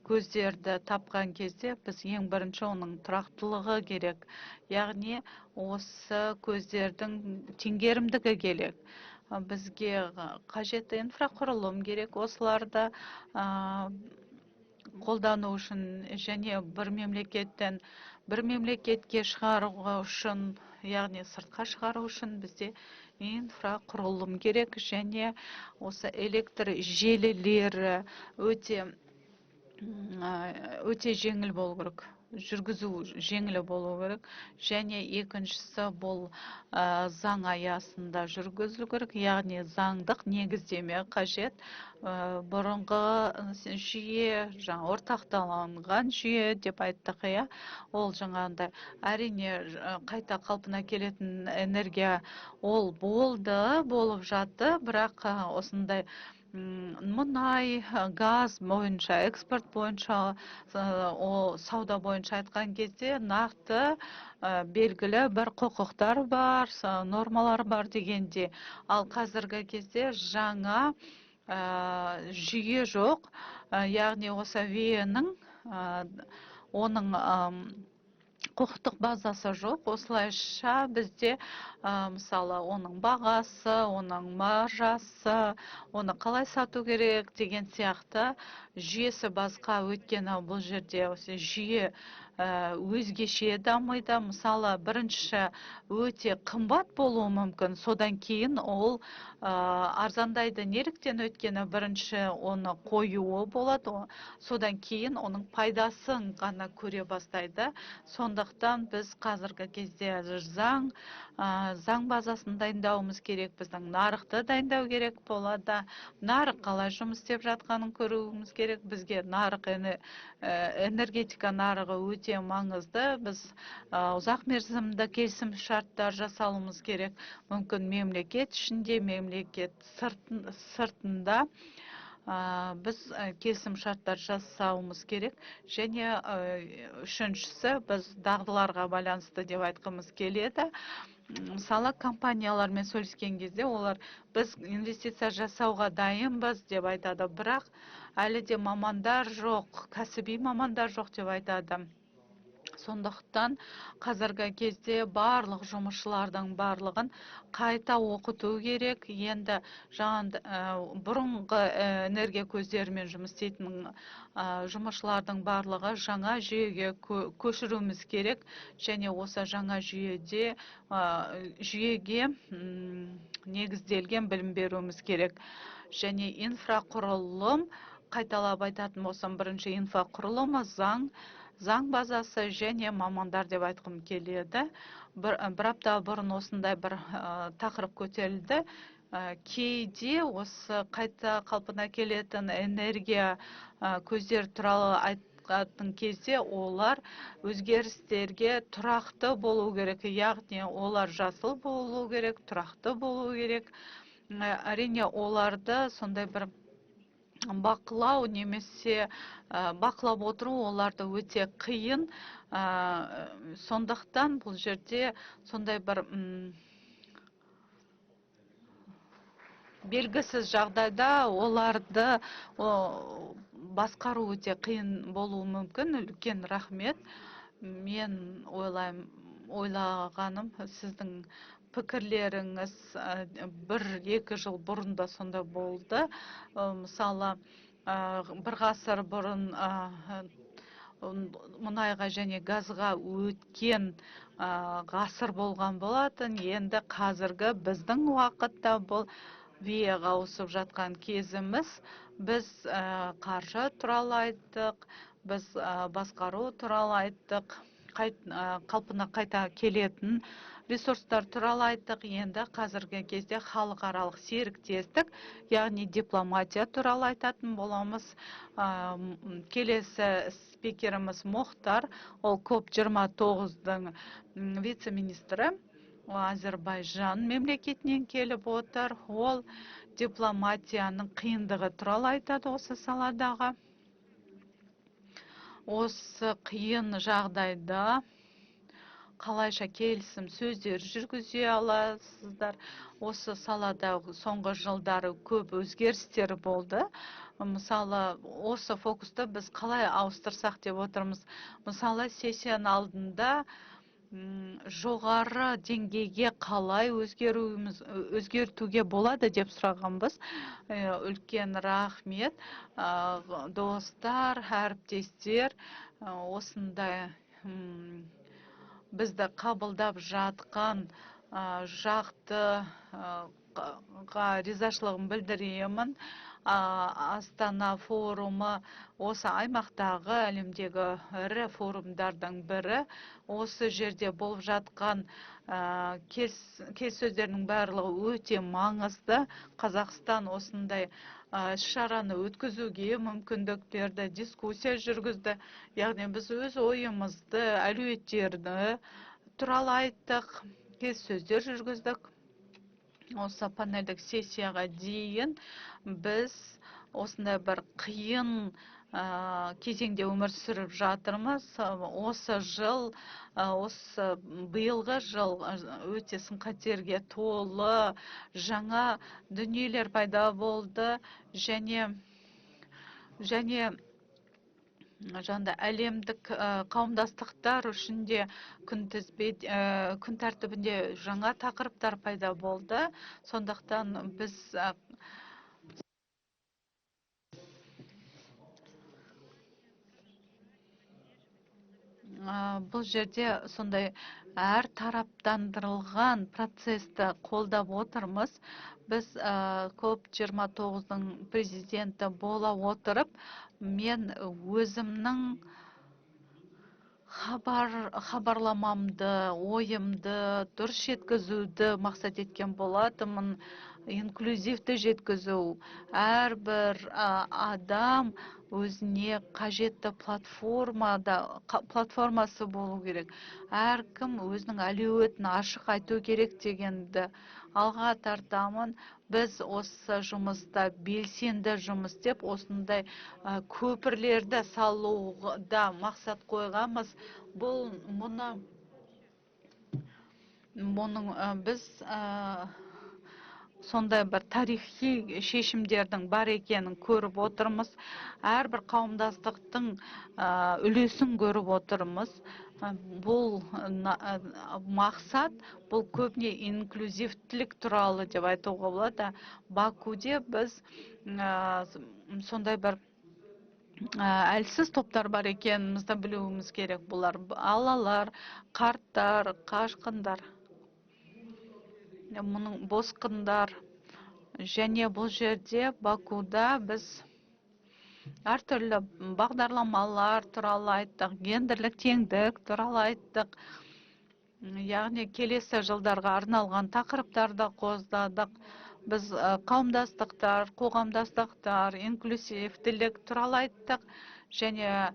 көздерді тапқан кезде біз ең бірінші оның тұрақтылығы керек. Яғни осы көздердің теңгерімдігі керек. Бізге қажетті инфрақұрылым керек. Осыларды қолдану үшін және бір мемлекеттен бір мемлекетке шығару үшін, яғни сыртқа шығару үшін бізде инфрақұрылым керек, және осы электр желілері өте жеңіл болу керек, жүргізу жеңіл болу керек, және екіншісі бұл заң аясында жүргізілу керек, яғни заңдық негіздеме қажет. Бұрынғы жүйе, ортақталынған жүйе деп айттық, ол жаңағындай. Әрине, қайта қалпына келетін энергия ол болып жатты, бірақ осындай мұнай, газ бойынша, экспорт бойынша, сауда бойынша айтқан кезде нақты белгілі бір құқықтар бар, нормалар бар дегенде. Ал қазіргі кезде жаңа жүйе жоқ, яғни осы ВИА-ның оның құқықтық базасы жоқ. Осылайша бізде мысалы оның бағасы, оның маржасы, оны қалай сату керек деген сияқты жүйесі басқа. Өйткені бұл жерде осы жүйе өзгеше дамиды. Мысалы, бірінші өте қымбат болуы мүмкін, содан кейін ол арзандайды. Неліктен? Өйткені бірінші оны қоюы болады, содан кейін оның пайдасын ғана көре бастайды. Сондықтан біз қазіргі кезде заң базасын дайындауымыз керек, біздің нарықты дайындау керек болады. Нарық қалай жұмыс істеп жатқанын көруіміз керек. Бізге нарық, энергетика нарығы өте өте маңызды. Біз ұзақ мерзімді келісім шарттар жасауымыз керек. Мүмкін мемлекет ішінде, мемлекет сыртында біз келісім шарттар жасауымыз керек. Және үшіншісі, біз дағдыларға байланысты деп айтқымыз келеді. Мысалы, компаниялармен сөйлескен кезде олар біз инвестиция жасауға дайынбыз деп айтады, бірақ әлі де мамандар жоқ, кәсіби мамандар жоқ деп айтады. Сондықтан қазіргі кезде барлық жұмысшылардың барлығын қайта оқыту керек. Енді бұрынғы энергия көздерімен жұмыс істейтін жұмысшылардың барлығы жаңа жүйеге көшіруіміз керек. Және осы жаңа жүйеге негізделген білім беруіміз керек. Және инфрақұрылым, қайталап айтатын болсам, бірінші инфрақұрылымы, заң базасы және мамандар деп айтқым келеді. Бір апта бұрын осындай бір тақырып көтерілді. Кейде осы қайта қалпына келетін энергия көздері туралы айтқан кезде олар өзгерістерге тұрақты болу керек. Яғни олар жасыл болу керек, тұрақты болу керек. Әрине оларды сондай бір бақылау немесе бақылап отыру оларды өте қиын. Сондықтан бұл жерде сондай бір белгісіз жағдайда оларды басқару өте қиын болуы мүмкін. Үлкен рахмет. Мен ойлағаным сіздің пікірлеріңіз 1-2 жыл бұрын да сонда болды. Мысалы, бір ғасыр бұрын мұнайға және газға өткен ғасыр болған болатын. Енді қазіргі біздің уақытта бұл веяға ауысып жатқан кезіміз. Біз қаржы туралы айттық, біз басқару туралы айттық, қалпына қайта келетін ресурстар туралы айттық. Енді қазіргі кезде халықаралық серіктестік, яғни дипломатия туралы айтатын боламыз. Келесі спикеріміз Мұхтар, ол COP29-дың вице-министрі, Азербайжан мемлекетінен келіп отыр. Ол дипломатияның қиындығы туралы айтады осы саладағы. Осы қиын жағдайда қалайша келісім сөздер жүргізе аласыздар. Осы салада соңғы жылдары көп өзгерістер болды. Мысалы, осы фокусты біз қалай ауыстырсақ деп отырмыз. Мысалы, сессияның алдында жоғары деңгейге қалай өзгертуге болады деп сұрағанбыз. Үлкен рахмет. Достар, әріптестер, осындай бізді қабылдап жатқан жақтыға ризашылығын білдіремін. Астана форумы осы аймақтағы әлемдегі ірі форумдардың бірі. Осы жерде болып жатқан келіссөздердің барлығы өте маңызды. Қазақстан осындай шараны өткізуге мүмкіндік берді, дискуссия жүргізді. Яғни біз өз ойымызды, әлеуеттерді туралы айттық, келіссөздер жүргіздік. Осы панельдік сессияға дейін біз осындай бір қиын кезеңде өмір сүріп жатырмыз. Осы жыл, осы биылғы жыл өте сын-қатерге толы, жаңа дүниелер пайда болды және әлемдік қауымдастықтар үшін де күн тәртібінде жаңа тақырыптар пайда болды. Сондықтан біз бұл жерде сондай әр тараптандырылған процесті қолдап отырмыз. Біз COP29-дың президенті бола отырып, мен өзімнің хабарламамды, ойымды дұрыс жеткізуді мақсат еткен болатымын. инклюзивті жеткізу, әрбір адам өзіне қажетті платформасы болу керек. Әркім өзінің әлеуетін ашық айту керек дегенді алға тартамын. Біз осы жұмыста белсенді жұмыс деп, осындай көпірлерді салуға мақсат қойғанбыз. Мұның біз сондай бір тарихи шешімдердің бар екенін көріп отырмыз. Әрбір қауымдастықтың үлесін көріп отырмыз. Бұл мақсат, бұл көбіне инклюзивтілік туралы деп айтуға болады. Бакуде біз сондай бір әлсіз топтар бар екенімізді білуіміз керек. Бұлар балалар, қарттар, қашқындар, мұның босқындар. Және бұл жерде Бакуда біз әртүрлі бағдарламалар туралы айттық, гендерлік теңдік туралы айттық. Яғни келесі жылдарға арналған тақырыптарды қоздадық. Біз қауымдастықтар, қоғамдастықтар, инклюзивтілік туралы айттық. Және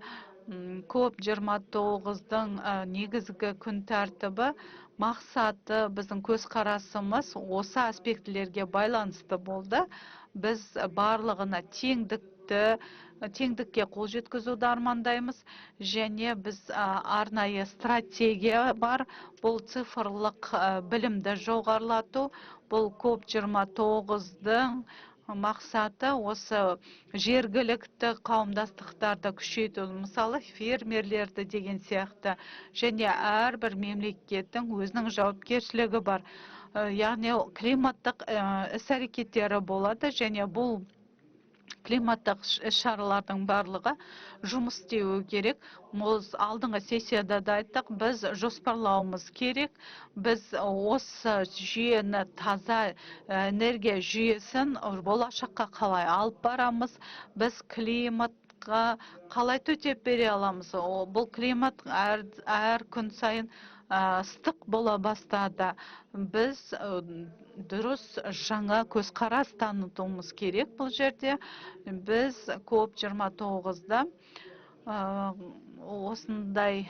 COP29-дың негізгі күн тәртібі мақсаты, біздің көзқарасымыз осы аспектілерге байланысты болды. Біз барлығына теңдікке қол жеткізуді армандаймыз. Және біз арнайы стратегия бар. Бұл цифрлық білімді жоғарылату. Бұл COP29-дың мақсаты осы жергілікті қауымдастықтарды күшейту, мысалы фермерлерді деген сияқты. Және әрбір мемлекеттің өзінің жауапкершілігі бар. Яғни климаттық іс-әрекеттері болады. Және бұл климаттық шаралардың барлығы жұмыс істеуі керек. Алдыңғы сессияда да айттық, біз жоспарлауымыз керек. Біз осы жүйені, таза энергия жүйесін болашаққа қалай алып барамыз. Біз климатқа қалай төтеп бере аламыз. Бұл климат әр күн сайын ыстық бола бастады. Біз дұрыс жаңа көзқарас танытуымыз керек бұл жерде. Біз COP29-да осындай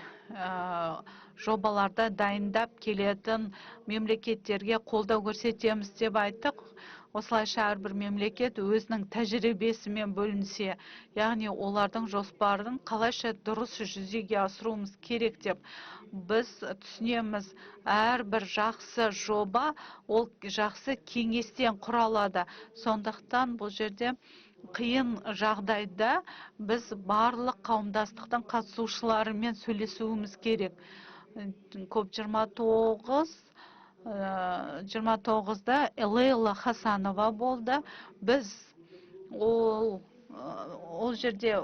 жобаларда дайындап келетін мемлекеттерге қолдау көрсетеміз деп айттық. Осылайша әрбір мемлекет өзінің тәжірибесімен бөлінсе, яғни олардың жоспарын қалайша дұрыс жүзеге асыруымыз керек деп біз түсінеміз. Әрбір жақсы жоба, ол жақсы кеңестен құралады. Сондықтан бұл жерде қиын жағдайда біз барлық қауымдастықтың қатысушыларымен сөйлесуіміз керек. COP29-да Лейла Хасанова болды. Біз ол жерде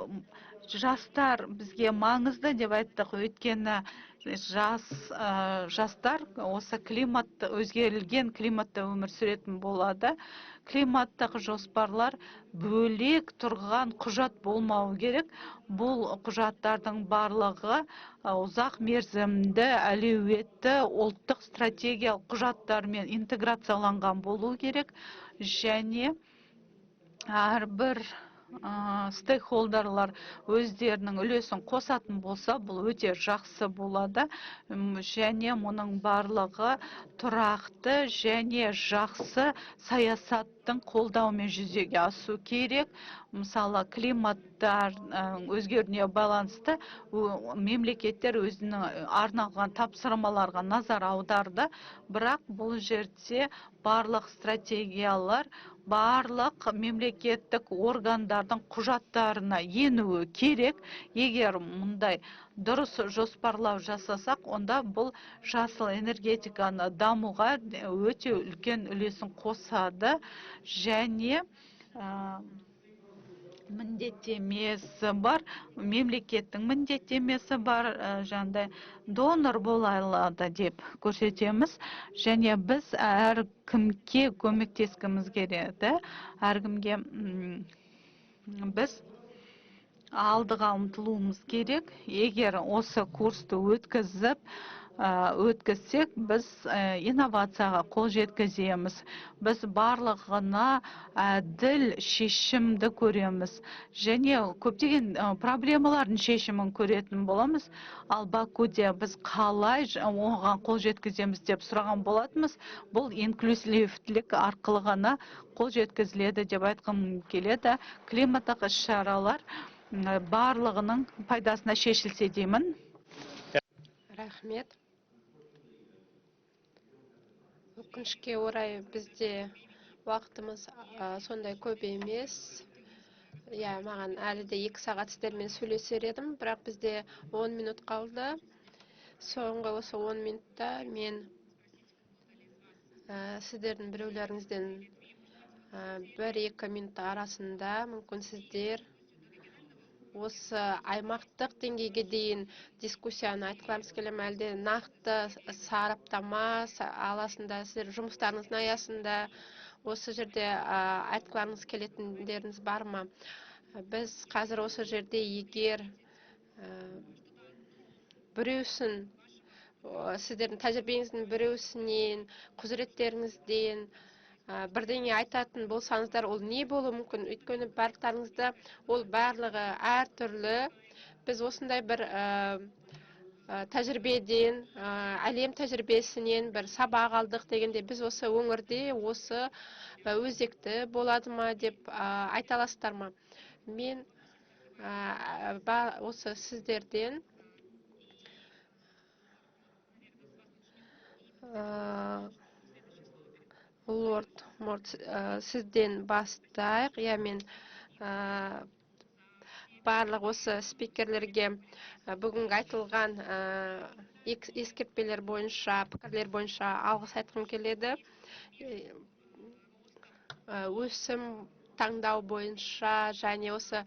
жастар бізге маңызды деп айттық. Өйткені жастар осы өзгерілген климатта өмір сүретін болады. Климаттық жоспарлар бөлек тұрған құжат болмау керек. Бұл құжаттардың барлығы ұзақ мерзімді, әлеуетті, ұлттық стратегиялық құжаттармен интеграцияланған болу керек. Және әрбір стейкхолдерлар өздерінің үлесін қосатын болса, бұл өте жақсы болады. Және мұның барлығы тұрақты және жақсы саясаттың қолдауымен жүзеге асу керек. Мысалы, климаттар өзгеруіне байланысты мемлекеттер өзінің арналған тапсырмаларға назар аударды. Бірақ бұл жерде барлық стратегиялар барлық мемлекеттік органдардың құжаттарына енуі керек. Егер мұндай дұрыс жоспарлау жасасақ, онда бұл жасыл энергетиканы дамуға өте үлкен үлесін қосады. Және міндеттемесі бар, мемлекеттің міндеттемесі бар, жаңағыдай донор бола алады деп көрсетеміз. Және біз әркімге көмектескіміз келеді. Әркімге біз алдыға ұмтылуымыз керек. Егер осы курсты өткізіп, өткізсек, біз инновацияға қол жеткіземіз. Біз барлығына әділ шешімді көреміз. Және көптеген проблемалардың шешімін көретін боламыз. Ал Бакуде біз қалай оған қол жеткіземіз деп сұраған болатымыз. Бұл инклюзивтілік арқылы ғана қол жеткізіледі деп айтқым келеді. Климаттық іс-шаралар барлығының пайдасына шешілсе деймін. Рахмет. Өкінішке орай бізде уақытымыз сондай көп емес. Маған әлі де 2 сағат сіздермен сөйлесер едім, бірақ бізде 10 минут қалды. Соңғы осы 10 минутта мен сіздердің біреулеріңізден 1-2 минут арасында мүмкін сіздер осы аймақтық деңгейге дейін дискуссияны айтқыларыңыз келе ме, әлде нақты сараптама аласында, сіздер жұмыстарыңыздың аясында осы жерде айтқыларыңыз келетіндеріңіз бар ма? Біз қазір осы жерде егер біреусін, сіздердің тәжірибеңіздің біреусінен, құзыреттеріңізден бірдеңе айтатын болсаңыздар, ол не болуы мүмкін? Өйткені барлықтарыңызда ол барлығы әртүрлі. Біз осындай бір тәжірибеден, әлем тәжірибесінен бір сабақ алдық дегенде, біз осы өңірде осы өзекті болады ма деп айта аласыздар ма? Мен осы сіздерден Лорд Морт, сізден бастайық. Мен барлық осы спикерлерге бүгінгі айтылған ескертпелер бойынша, пікірлер бойынша алғыс айтқым келеді. Өсім таңдау бойынша және осы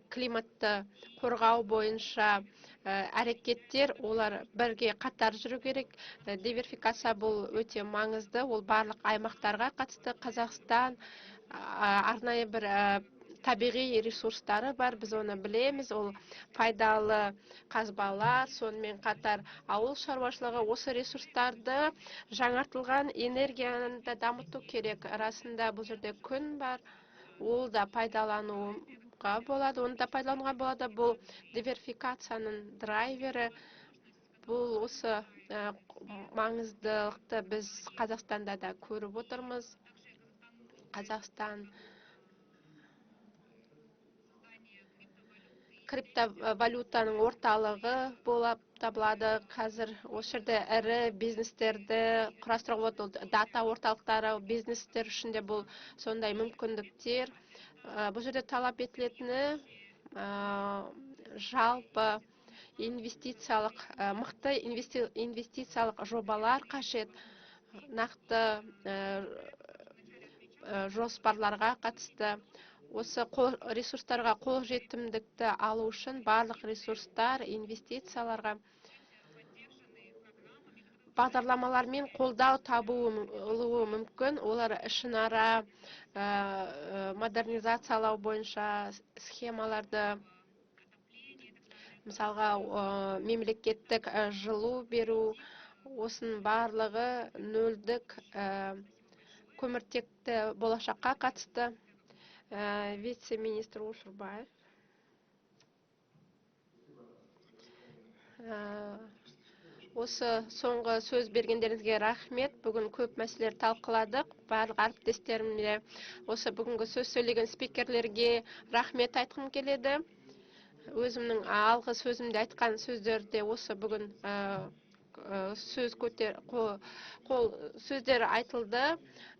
климатты қорғау бойынша әрекеттер, олар бірге қатар жүру керек. Диверсификация бұл өте маңызды. Ол барлық аймақтарға қатысты. Қазақстан арнайы бір табиғи ресурстары бар, біз оны білеміз. Ол пайдалы қазбалар, сонымен қатар ауыл шаруашылығы, осы ресурстарды жаңартылған энергияны да дамыту керек. Расында бұл жерде күн бар, ол да пайдалануға болады, оны да пайдалануға болады. Бұл диверсификацияның драйвері. Бұл осы маңыздылықты біз Қазақстанда да көріп отырмыз. Қазақстан криптовалютаның орталығы болып табылады. Қазір осы жерде ірі бизнестерді құрастыруға болады. Дата орталықтары бизнестер үшін де бұл сондай мүмкіндіктер. Бұл жерде талап етілетіні жалпы инвестициялық, мықты инвестициялық жобалар қажет, нақты жоспарларға қатысты. Осы ресурстарға қол жетімдікті алу үшін барлық ресурстар, инвестицияларға бағдарламалармен қолдау табуы мүмкін. Олар ішінара модернизациялау бойынша схемаларды, мысалға мемлекеттік жылу беру, осының барлығы нөлдік көміртекті болашаққа қатысты. Вице-министр Ушурбаев. Осы соңғы сөз бергендеріңізге рахмет. Бүгін көп мәселелер талқыладық. Барлық әріптестерімде осы бүгінгі сөз сөйлеген спикерлерге рахмет айтқым келеді. Өзімнің алғы сөзімде айтқан сөздерде осы бүгін сөздер айтылды.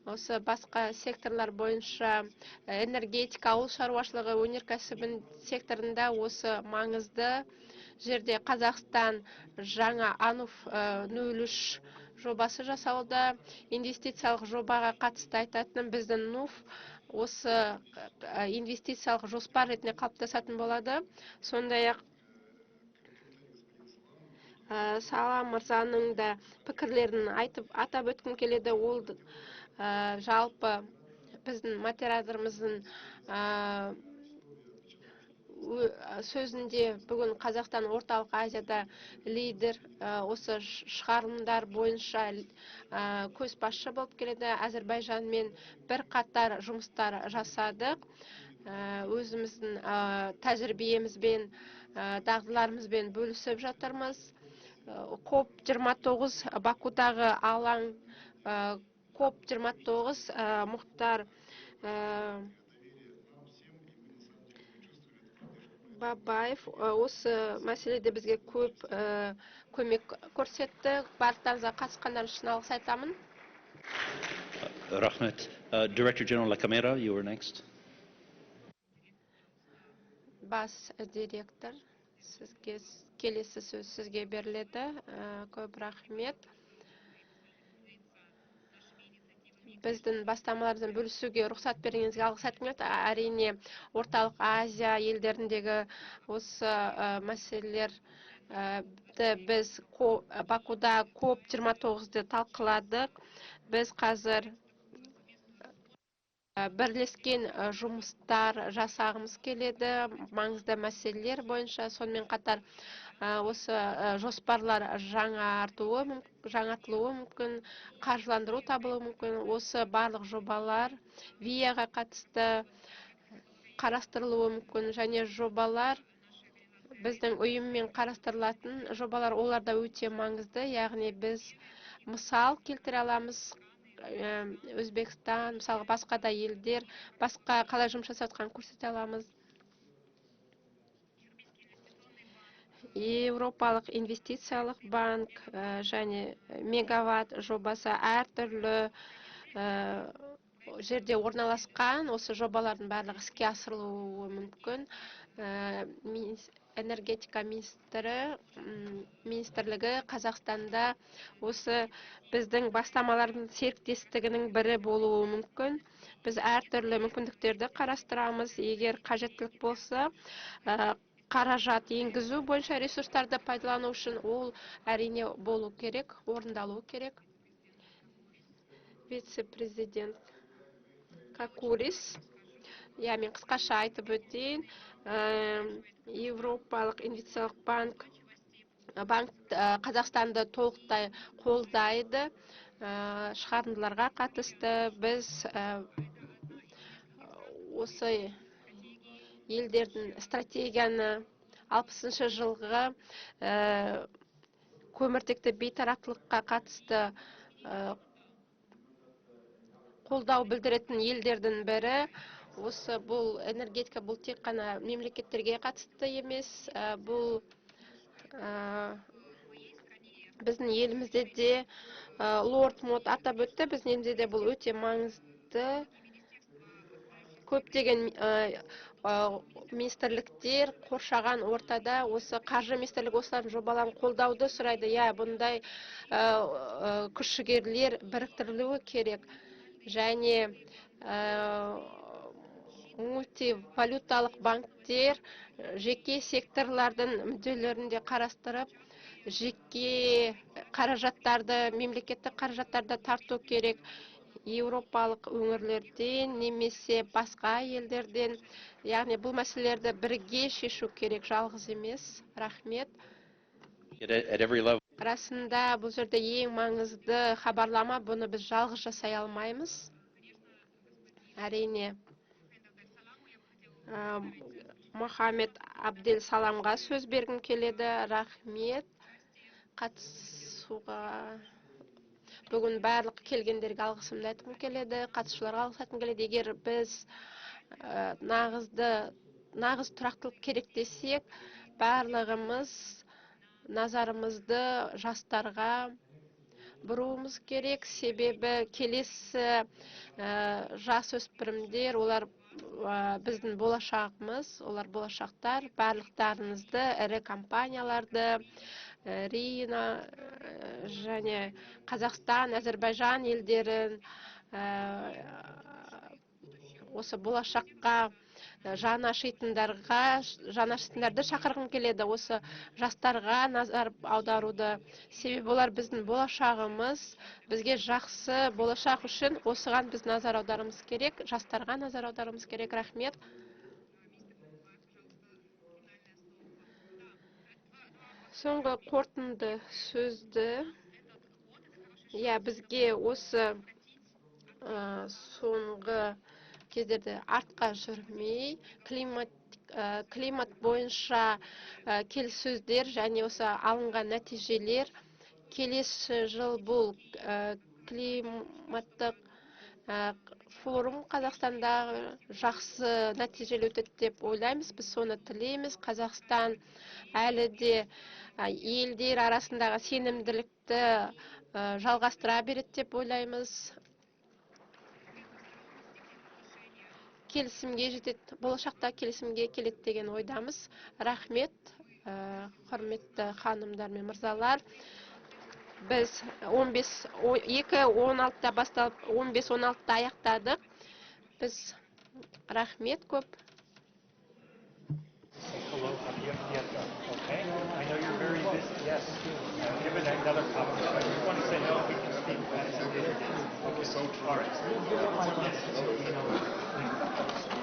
Осы басқа секторлар бойынша энергетика, ауыл шаруашылығы, өнеркәсібін секторында осы маңызды жерде Қазақстан жаңа АНУФ 03 жобасы жасауда. Инвестициялық жобаға қатысты айтатыным, біздің НУФ осы инвестициялық жоспар ретінде қалыптасатын болады. Сондай-ақ Сала мырзаның да пікірлерін атап өткім келеді. Ол жалпы біздің материалдарымыздың сөзінде бүгін Қазақстан орталық Азияда лидер осы шығарылымдар бойынша көшбасшы болып келеді. Әзербайжанмен бірқатар жұмыстар жасадық. Өзіміздің тәжірибемізбен, дағдыларымызбен бөлісіп жатырмыз. COP29 Бакудағы алаң, COP29 Мұхтар Бабаев осы мәселеде бізге көп көмек көрсетті. Барлықтарыңызға қатысқандар үшін алғыс айтамын. Rahmet. Director General La Camera, you were next. Бас директор, сізге келесі сөз сізге беріледі. Көп рахмет. Біздің бастамаларымыздан бөлісуге рұқсат бергеніңізге алғыс айтқым келеді. Әрине, орталық Азия елдеріндегі осы мәселелерді біз Бакуда COP29-ды талқыладық. Біз қазір бірлескен жұмыстар жасағымыз келеді, маңызды мәселелер бойынша. Сонымен қатар осы жоспарлар жаңартылуы мүмкін, қаржыландыру табылуы мүмкін. Осы барлық жобалар ВИАға қатысты қарастырылуы мүмкін, және жобалар біздің ұйыммен қарастырылатын жобалар, олар да өте маңызды. Яғни біз мысал келтіре аламыз. Өзбекстан, мысалы басқа да елдер, басқа қалай жұмыс жасатқан көрсете аламыз. Еуропалық инвестициялық банк және мегаватт жобасы әртүрлі жерде орналасқан. Осы жобалардың барлығы іске асырылуы мүмкін. Энергетика министрлігі Қазақстанда осы біздің бастамалардың серіктестігінің бірі болуы мүмкін. Біз әртүрлі мүмкіндіктерді қарастырамыз. Егер қажеттілік болса, қаражат енгізу бойынша ресурстарды пайдалану үшін ол әрине болу керек, орындалу керек. Вице-президент Какурис. Мен қысқаша айтып өтейін. Еуропалық инвестициялық банк Қазақстанды толықтай қолдайды. Шығарындыларға қатысты біз осы елдердің стратегияны 60-шы жылғы көміртекті бейтараптылыққа қатысты қолдау білдіретін елдердің бірі. Осы бұл энергетика, бұл тек қана мемлекеттерге қатысты емес, бұл біздің елімізде де Лорд Мод атап өтті. Біздің елімізде де бұл өте маңызды. Көптеген министрліктер қоршаған ортада осы қаржы министрлігі осылардың жобаларын қолдауды сұрайды. Бұндай күш-жігерлер біріктірілуі керек. Және мультивалюталық банктер жеке секторлардың мүдделерінде қарастырып, жеке қаражаттарды, мемлекеттік қаражаттарды тарту керек. Еуропалық өңірлерден немесе басқа елдерден. Яғни бұл мәселелерді бірге шешу керек, жалғыз емес. Рахмет. Расында бұл жерде ең маңызды хабарлама, бұны біз жалғыз жасай алмаймыз. Әрине, Мохаммед Абдел Саламға сөз бергім келеді. Рахмет қатысуға. Бүгін барлық келгендерге алғысымды айтқым келеді, қатысушыларға алғыс айтқым келеді. Егер біз нағыз тұрақтылық керек десек, барлығымыз назарымызды жастарға бұруымыз керек. Себебі келесі жас өспірімдер, олар біздің болашағымыз, олар болашақтар. Барлықтарыңызды, ірі компанияларды, Рина және Қазақстан, Әзербайжан елдерін осы болашаққа жаны ашитындарды шақырғым келеді. Осы жастарға назар аударуды. Себебі олар біздің болашағымыз. Бізге жақсы болашақ үшін осыған біз назар аударымыз керек. Жастарға назар аударымыз керек. Рахмет. соңғы қорытынды сөзді бізге осы соңғы кездерде артқа жүрмей климат бойынша келіссөздер және осы алынған нәтижелер келесі жыл бұл климаттық форум Қазақстанда жақсы нәтижелі өтеді деп ойлаймыз. Біз соны тілейміз. Қазақстан әлі де елдер арасындағы сенімділікті жалғастыра береді деп ойлаймыз. Келісімге жетеді, болашақта келісімге келеді деген ойдамыз. Рахмет, құрметті ханымдар мен мырзалар. Біз 2:16-да басталып 15:16-да аяқтадық. Біз рахмет көп. Okay. I know you're very busy. Yes. Give it another comment. I just want to say no. We can speak. Okay. So, all right.